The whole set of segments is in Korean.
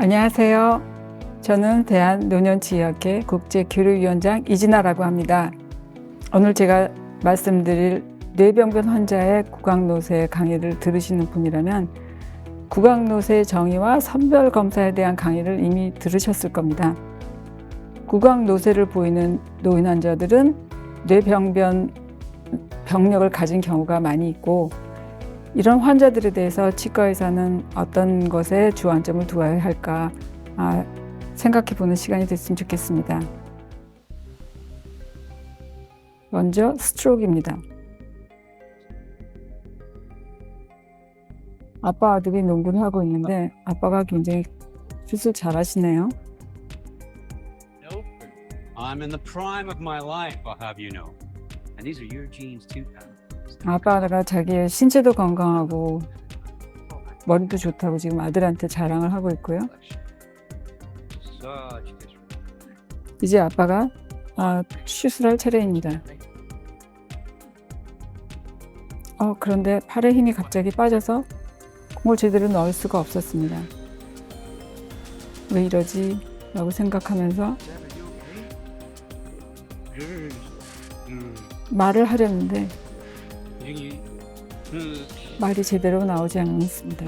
안녕하세요. 저는 대한노년치의학회 국제교류위원장 이진아라고 합니다. 오늘 제가 말씀드릴 뇌병변 환자의 구강노쇠 강의를 들으시는 분이라면 구강노쇠 정의와 선별검사에 대한 강의를 이미 들으셨을 겁니다. 구강노쇠를 보이는 노인 환자들은 뇌병변 병력을 가진 경우가 많이 있고, 이런 환자들에 대해서 치과의사는 어떤 것에 주안점을 두어야 할까 생각해보는 시간이 됐으면 좋겠습니다. 먼저 스트로크입니다. 아빠 아들이 농구를 하고 있는데 아빠가 굉장히 슛을 잘하시네요. Nope. I'm in the prime of my life, I'll have you know. And these are your genes too, pal. 아빠가 자기의 신체도 건강하고 머리도 좋다고 지금 아들한테 자랑을 하고 있고요. Such disrespect. 이제 아빠가 슛을 할 차례입니다. 그런데 팔에 힘이 갑자기 빠져서 공을 제대로 넣을 수가 없었습니다. 왜 이러지? 라고 생각하면서 말을 하려는데 말이 제대로 나오지 않았습니다.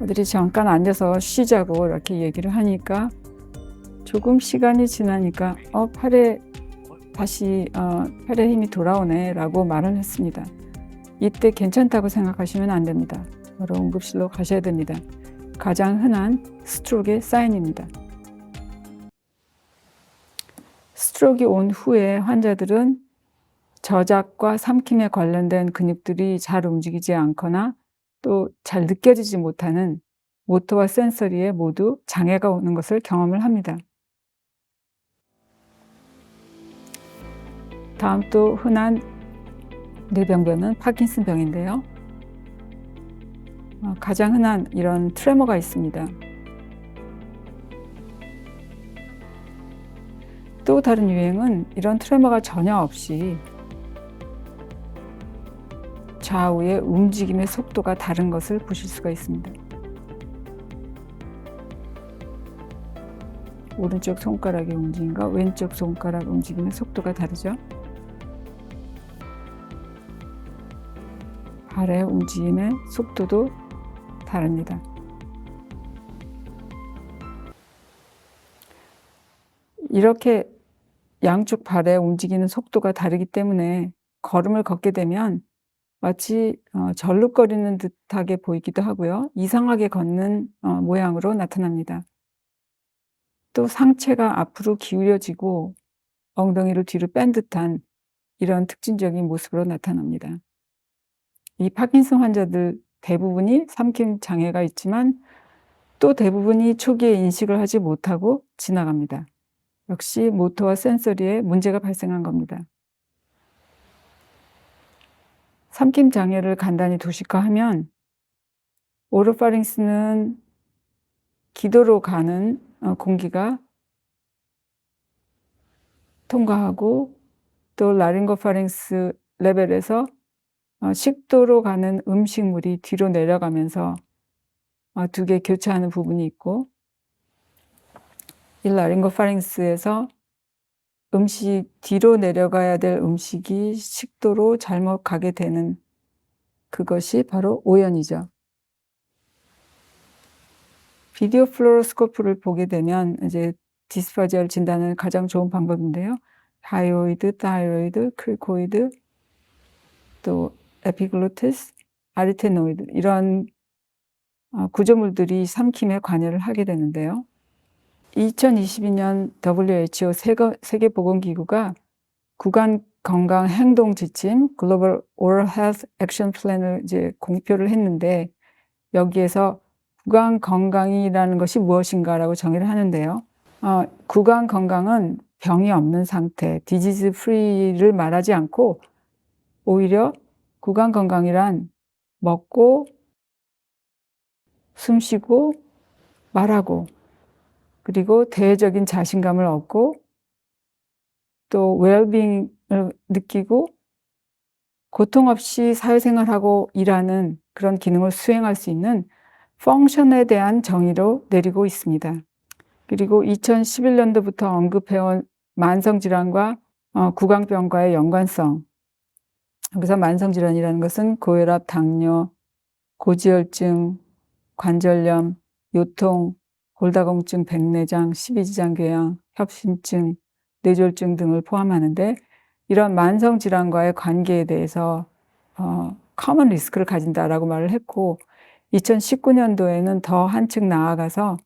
아들이 잠깐 앉아서 쉬자고 이렇게 얘기를 하니까 조금 시간이 지나니까 팔에 다시 팔에 힘이 돌아오네 라고 말을 했습니다. 이때 괜찮다고 생각하시면 안 됩니다. 바로 응급실로 가셔야 됩니다. 가장 흔한 스트로크의 사인입니다. 스트로크가 온 후에 환자들은 저작과 삼킴에 관련된 근육들이 잘 움직이지 않거나 또 잘 느껴지지 못하는 모터와 센서리에 모두 장애가 오는 것을 경험을 합니다. 다음 또 흔한 뇌병변은 파킨슨 병인데요. 가장 흔한 이런 트레머가 있습니다. 또 다른 유행은 이런 트레머가 전혀 없이 좌우의 움직임의 속도가 다른 것을 보실 수가 있습니다. 오른쪽 손가락의 움직임과 왼쪽 손가락 움직임의 속도가 다르죠. 발의 움직임의 속도도 다릅니다. 이렇게 양쪽 발의 움직이는 속도가 다르기 때문에 걸음을 걷게 되면 마치 절룩거리는 듯하게 보이기도 하고요. 이상하게 걷는 모양으로 나타납니다. 또 상체가 앞으로 기울여지고 엉덩이를 뒤로 뺀 듯한 이런 특징적인 모습으로 나타납니다. 이 파킨슨 환자들 대부분이 삼킴 장애가 있지만 또 대부분이 초기에 인식을 하지 못하고 지나갑니다. 역시 모터와 센서리에 문제가 발생한 겁니다. 삼킴 장애를 간단히 도식화하면 오로파링스는 기도로 가는 공기가 통과하고 또 라링고파링스 레벨에서 식도로 가는 음식물이 뒤로 내려가면서 두 개 교차하는 부분이 있고, 이 라링고파링스에서 뒤로 내려가야 될 음식이 식도로 잘못 가게 되는 그것이 바로 오연이죠. 비디오 플로로스코프를 보게 되면 이제 디스파지아를 진단하는 가장 좋은 방법인데요. 하이오이드, 타이로이드, 크리코이드, 또 에피글로티스, 아리테노이드 이런 구조물들이 삼킴에 관여를 하게 되는데요. 2022년 WHO 세계보건기구가 구강 건강 행동 지침 글로벌 오럴 헬스 액션 플랜을 이제 공표를 했는데, 여기에서 구강 건강이라는 것이 무엇인가라고 정의를 하는데요. 구강 건강은 병이 없는 상태, 디지즈 프리를 말하지 않고 오히려 구강 건강이란 먹고 숨쉬고 말하고 그리고 대외적인 자신감을 얻고 또 웰빙 느끼고 고통 없이 사회생활하고 일하는 그런 기능을 수행할 수 있는 펑션에 대한 정의로 내리고 있습니다. 그리고 2011년도부터 언급해온 만성질환과 구강병과의 연관성. 여기서 만성질환이라는 것은 고혈압, 당뇨, 고지혈증, 관절염, 요통, 골다공증, 백내장, 십이지장궤양, 협심증, 뇌졸중 등을 포함하는데 이런 만성질환과의 관계에 대해서 커먼 리스크를 가진다라고 말을 했고 2019년도에는 더 한층 나아가서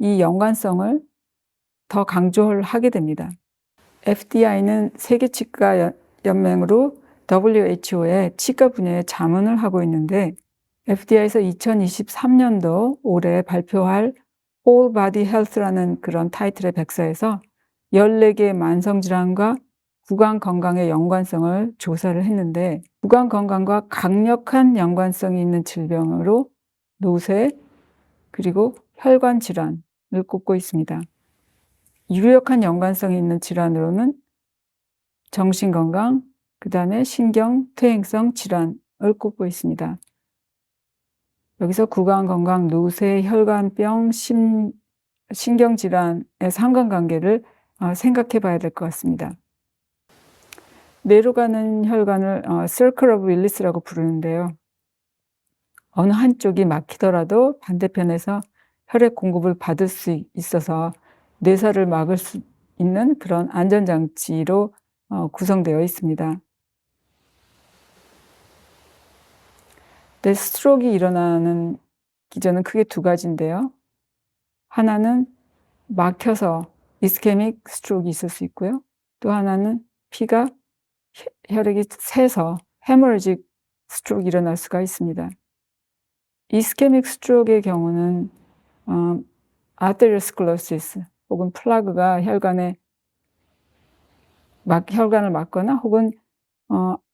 이 연관성을 더 강조를 하게 됩니다. FDI는 세계치과연맹으로 WHO의 치과 분야에 자문을 하고 있는데 FDI에서 2023년도 올해 발표할 Whole Body Health라는 그런 타이틀의 백서에서 14개의 만성질환과 구강 건강의 연관성을 조사를 했는데 구강 건강과 강력한 연관성이 있는 질병으로 노쇠 그리고 혈관 질환을 꼽고 있습니다. 유력한 연관성이 있는 질환으로는 정신건강, 그 다음에 신경퇴행성 질환을 꼽고 있습니다. 여기서 구강건강, 노쇠, 혈관병, 신경질환의 상관관계를 생각해 봐야 될 것 같습니다. 뇌로 가는 혈관을 Circle of Willis라고 부르는데요. 어느 한쪽이 막히더라도 반대편에서 혈액 공급을 받을 수 있어서 뇌사를 막을 수 있는 그런 안전장치로 구성되어 있습니다. 스트로크가 일어나는 기전은 크게 두 가지인데요. 하나는 막혀서 이스케믹 스트로크가 있을 수 있고요. 또 하나는 피가 혈액이 새서 헤모레직 스트로크가 일어날 수가 있습니다. 이스케믹 스트로크의 경우는 아테리오스클로시스 혹은 플라그가 혈관을 막거나 혹은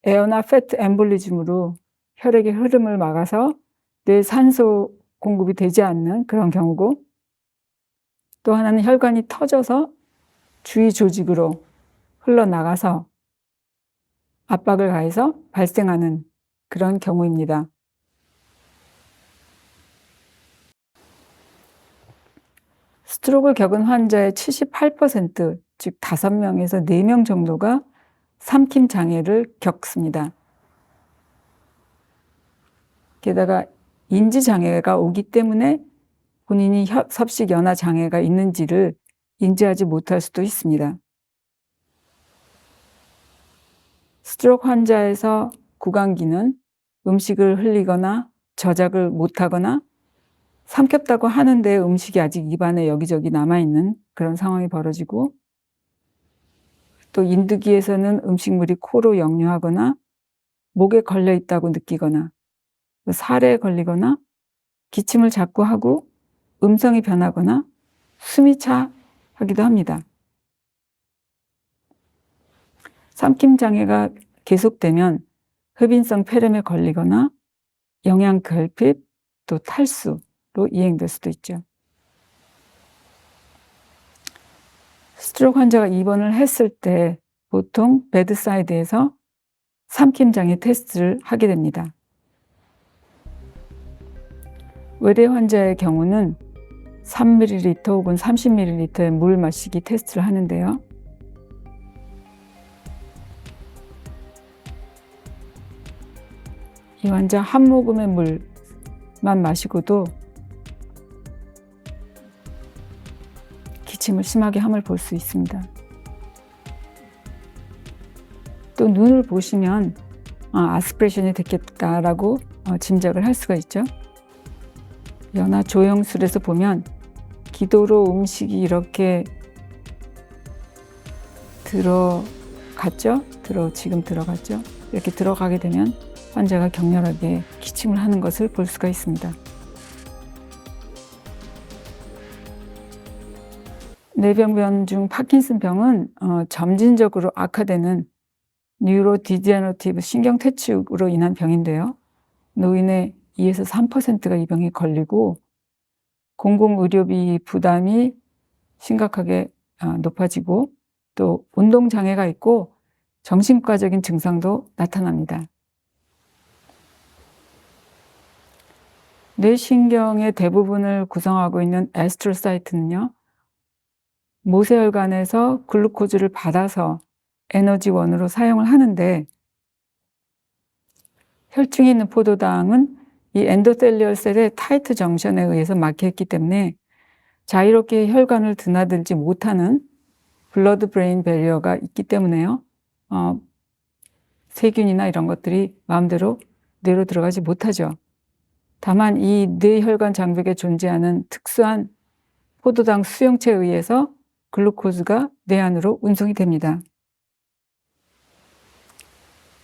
에어나 패트 엠볼리즘으로 혈액의 흐름을 막아서 뇌 산소 공급이 되지 않는 그런 경우고 또 하나는 혈관이 터져서 주위 조직으로 흘러나가서 압박을 가해서 발생하는 그런 경우입니다. 스트로크를 겪은 환자의 78%, 즉 5명에서 4명 정도가 삼킴 장애를 겪습니다. 게다가 인지 장애가 오기 때문에 본인이 섭식 연화 장애가 있는지를 인지하지 못할 수도 있습니다. 스트로크 환자에서 구강기는 음식을 흘리거나 저작을 못하거나 삼켰다고 하는데 음식이 아직 입안에 여기저기 남아있는 그런 상황이 벌어지고 또 인두기에서는 음식물이 코로 역류하거나 목에 걸려 있다고 느끼거나 살에 걸리거나 기침을 자꾸 하고 음성이 변하거나 숨이 차하기도 합니다. 삼킴 장애가 계속되면 흡인성 폐렴에 걸리거나 영양결핍 또 탈수로 이행될 수도 있죠. 스트로크 환자가 입원을 했을 때 보통 베드사이드에서 삼킴 장애 테스트를 하게 됩니다. 외래 환자의 경우는 3ml 혹은 30ml의 물 마시기 테스트를 하는데요. 이 환자 한 모금의 물만 마시고도 기침을 심하게 함을 볼 수 있습니다. 또 눈을 보시면 아스피레이션이 됐겠다라고 짐작을 할 수가 있죠. 연화 조영술에서 보면 기도로 음식이 이렇게 지금 들어갔죠. 이렇게 들어가게 되면 환자가 격렬하게 기침을 하는 것을 볼 수가 있습니다. 뇌병변 중 파킨슨병은 점진적으로 악화되는 뉴로디제너티브 신경퇴축으로 인한 병인데요. 노인의 2에서 3%가 이 병에 걸리고 공공의료비 부담이 심각하게 높아지고 또 운동장애가 있고 정신과적인 증상도 나타납니다. 뇌신경의 대부분을 구성하고 있는 에스트로사이트는요, 모세혈관에서 글루코즈를 받아서 에너지원으로 사용을 하는데, 혈중에 있는 포도당은 이 엔도텔리얼 셀의 타이트 정션에 의해서 막혀있기 때문에 자유롭게 혈관을 드나들지 못하는 블러드 브레인 배리어가 있기 때문에요, 세균이나 이런 것들이 마음대로 뇌로 들어가지 못하죠. 다만 이 뇌혈관 장벽에 존재하는 특수한 포도당 수용체에 의해서 글루코즈가 뇌 안으로 운송이 됩니다.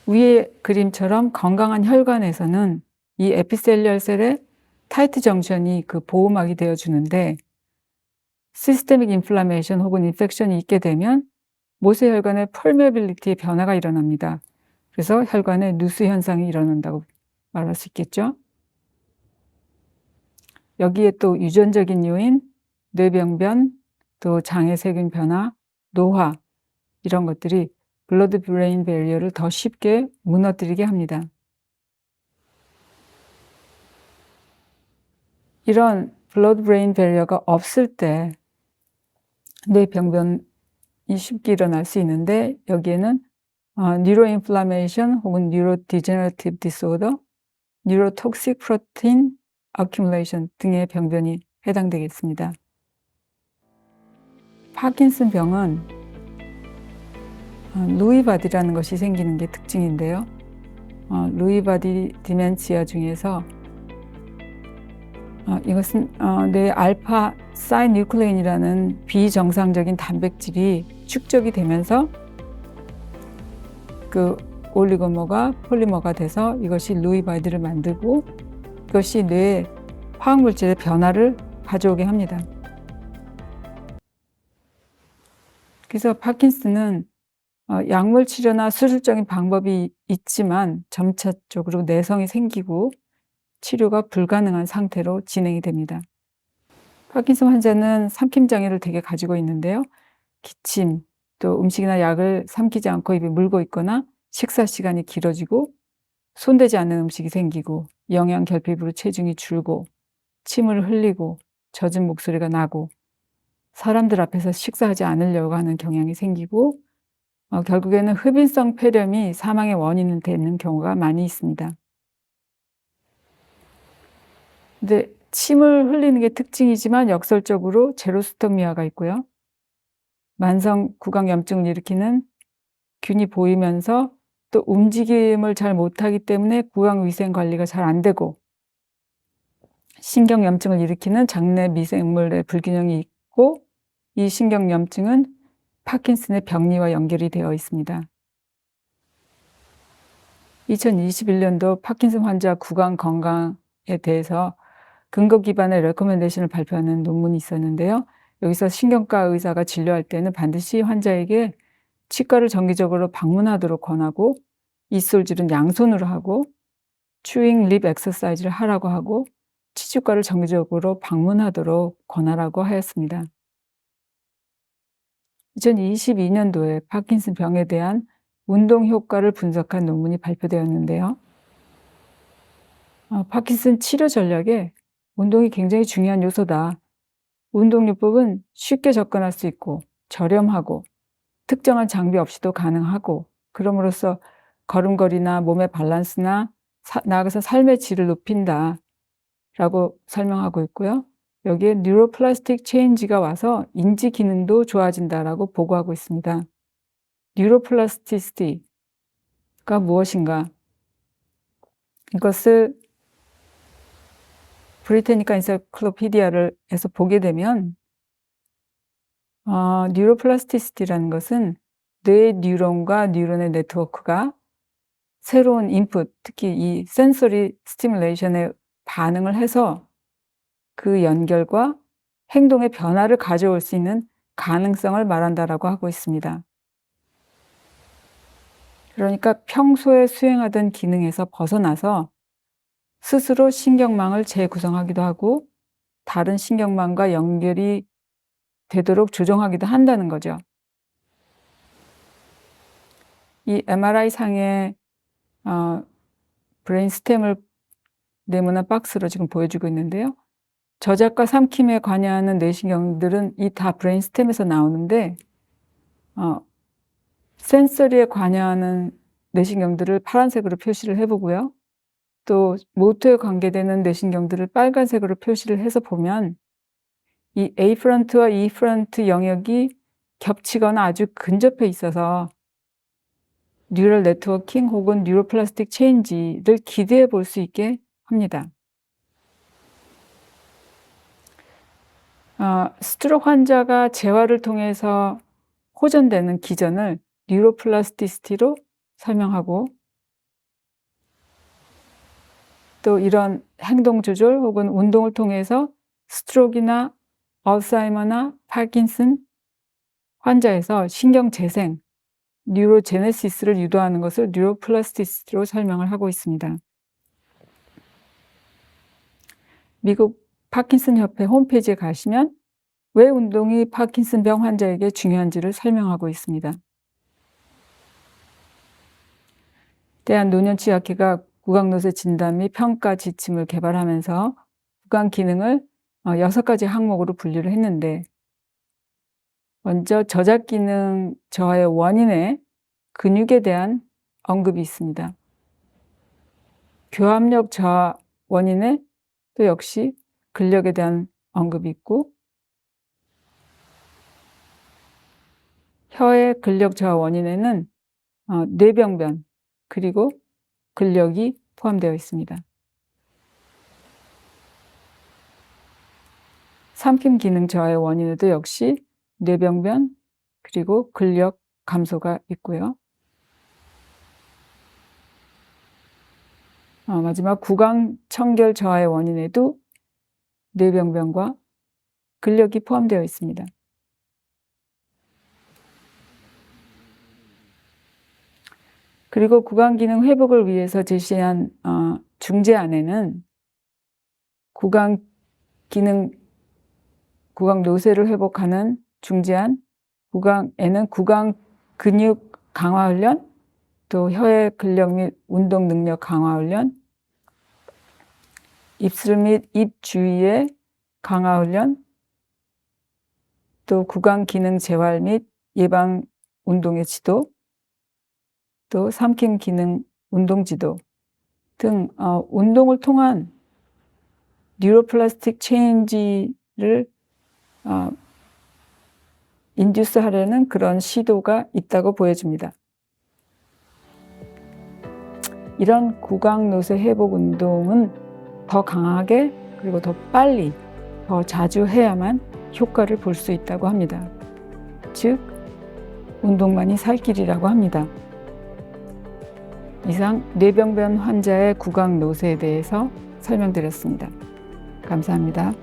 위의 그림처럼 건강한 혈관에서는 이 에피셀리얼 셀의 타이트 정션이 그 보호막이 되어주는데, 시스테믹 인플라메이션 혹은 인펙션이 있게 되면 모세혈관의 펄메빌리티의 변화가 일어납니다. 그래서 혈관에 누수 현상이 일어난다고 말할 수 있겠죠. 여기에 또 유전적인 요인, 뇌병변, 또 장애세균 변화, 노화, 이런 것들이 블러드 브레인 배리어를 더 쉽게 무너뜨리게 합니다. 이런 블러드 브레인 배리어가 없을 때 뇌병변이 쉽게 일어날 수 있는데, 여기에는 뉴로인플라메이션 혹은 뉴로디제너티브 디스오더, 뉴로톡식 프로틴 어큐뮬레이션 등의 병변이 해당되겠습니다. 파킨슨 병은 루이 바디라는 것이 생기는 게 특징인데요. 루이 바디 디멘치아 중에서 이것은 뇌 알파 사이뉴클레인이라는 비정상적인 단백질이 축적이 되면서 그 올리고머가 폴리머가 돼서 이것이 루이 바디를 만들고, 이것이 뇌의 화학물질의 변화를 가져오게 합니다. 그래서 파킨슨은 약물 치료나 수술적인 방법이 있지만 점차적으로 내성이 생기고 치료가 불가능한 상태로 진행이 됩니다. 파킨슨 환자는 삼킴장애를 되게 가지고 있는데요. 기침, 또 음식이나 약을 삼키지 않고 입에 물고 있거나 식사 시간이 길어지고 손대지 않는 음식이 생기고 영양 결핍으로 체중이 줄고 침을 흘리고 젖은 목소리가 나고 사람들 앞에서 식사하지 않으려고 하는 경향이 생기고 결국에는 흡인성 폐렴이 사망의 원인이 되는 경우가 많이 있습니다. 근데 침을 흘리는 게 특징이지만 역설적으로 제로스토미아가 있고요. 만성 구강염증을 일으키는 균이 보이면서 또 움직임을 잘 못하기 때문에 구강위생 관리가 잘 안 되고, 신경염증을 일으키는 장내 미생물의 불균형이 있고, 이 신경염증은 파킨슨의 병리와 연결이 되어 있습니다. 2021년도 파킨슨 환자 구강 건강에 대해서 근거 기반의 레코멘데이션을 발표하는 논문이 있었는데요. 여기서 신경과 의사가 진료할 때는 반드시 환자에게 치과를 정기적으로 방문하도록 권하고, 입술질은 양손으로 하고, 추잉 립 엑서사이즈를 하라고 하고, 치주과를 정기적으로 방문하도록 권하라고 하였습니다. 2022년도에 파킨슨 병에 대한 운동 효과를 분석한 논문이 발표되었는데요. 파킨슨 치료 전략에 운동이 굉장히 중요한 요소다. 운동요법은 쉽게 접근할 수 있고 저렴하고 특정한 장비 없이도 가능하고, 그럼으로써 걸음걸이나 몸의 밸런스나 나아가서 삶의 질을 높인다 라고 설명하고 있고요. 여기에 뉴로플라스틱 체인지가 와서 인지 기능도 좋아진다라고 보고하고 있습니다. 뉴로플라스티시티가 무엇인가? 이것을 브리테니카 엔사이클로피디아에서 보게 되면 뉴로플라스티시티라는 것은 뇌 뉴런과 뉴런의 네트워크가 새로운 인풋, 특히 이 센서리 스티뮬레이션에 반응을 해서 그 연결과 행동의 변화를 가져올 수 있는 가능성을 말한다라고 하고 있습니다. 그러니까 평소에 수행하던 기능에서 벗어나서 스스로 신경망을 재구성하기도 하고 다른 신경망과 연결이 되도록 조정하기도 한다는 거죠. 이 MRI 상의 브레인 스템을 네모난 박스로 지금 보여주고 있는데요. 저작과 삼킴에 관여하는 뇌신경들은 이 다 브레인 스템에서 나오는데 센서리에 관여하는 뇌신경들을 파란색으로 표시를 해보고요. 또 모토에 관계되는 뇌신경들을 빨간색으로 표시를 해서 보면 이 A프런트와 E프런트 영역이 겹치거나 아주 근접해 있어서 뉴럴 네트워킹 혹은 뉴로플라스틱 체인지를 기대해 볼 수 있게 합니다. 스트로크 환자가 재활을 통해서 호전되는 기전을 뉴로플라스티시티로 설명하고, 또 이런 행동 조절 혹은 운동을 통해서 스트로크나 알츠하이머나 파킨슨 환자에서 신경 재생, 뉴로제네시스를 유도하는 것을 뉴로플라스티시티로 설명을 하고 있습니다. 미국 파킨슨 협회 홈페이지에 가시면 왜 운동이 파킨슨병 환자에게 중요한지를 설명하고 있습니다. 대한노년치의학회가 구강노쇠 진단 및 평가 지침을 개발하면서 구강 기능을 6가지 항목으로 분류를 했는데, 먼저 저작 기능 저하의 원인에 근육에 대한 언급이 있습니다. 교합력 저하 원인에 또 역시 근력에 대한 언급이 있고, 혀의 근력 저하 원인에는 뇌병변 그리고 근력이 포함되어 있습니다. 삼킴 기능 저하의 원인에도 역시 뇌병변 그리고 근력 감소가 있고요. 마지막 구강 청결 저하의 원인에도 뇌병변과 근력이 포함되어 있습니다. 그리고 구강 기능 회복을 위해서 제시한 중재안에는 구강 노쇠를 회복하는 중재안, 구강에는 구강 근육 강화 훈련, 또 혀의 근력 및 운동 능력 강화 훈련, 입술 및 입 주위의 강화 훈련, 또 구강 기능 재활 및 예방 운동의 지도, 또 삼킴 기능 운동 지도 등 운동을 통한 뉴로플라스틱 체인지를 인듀스하려는 그런 시도가 있다고 보여집니다. 이런 구강 노쇠 회복 운동은 더 강하게 그리고 더 빨리 더 자주 해야만 효과를 볼 수 있다고 합니다. 즉 운동만이 살 길이라고 합니다. 이상 뇌병변 환자의 구강 노쇠에 대해서 설명드렸습니다. 감사합니다.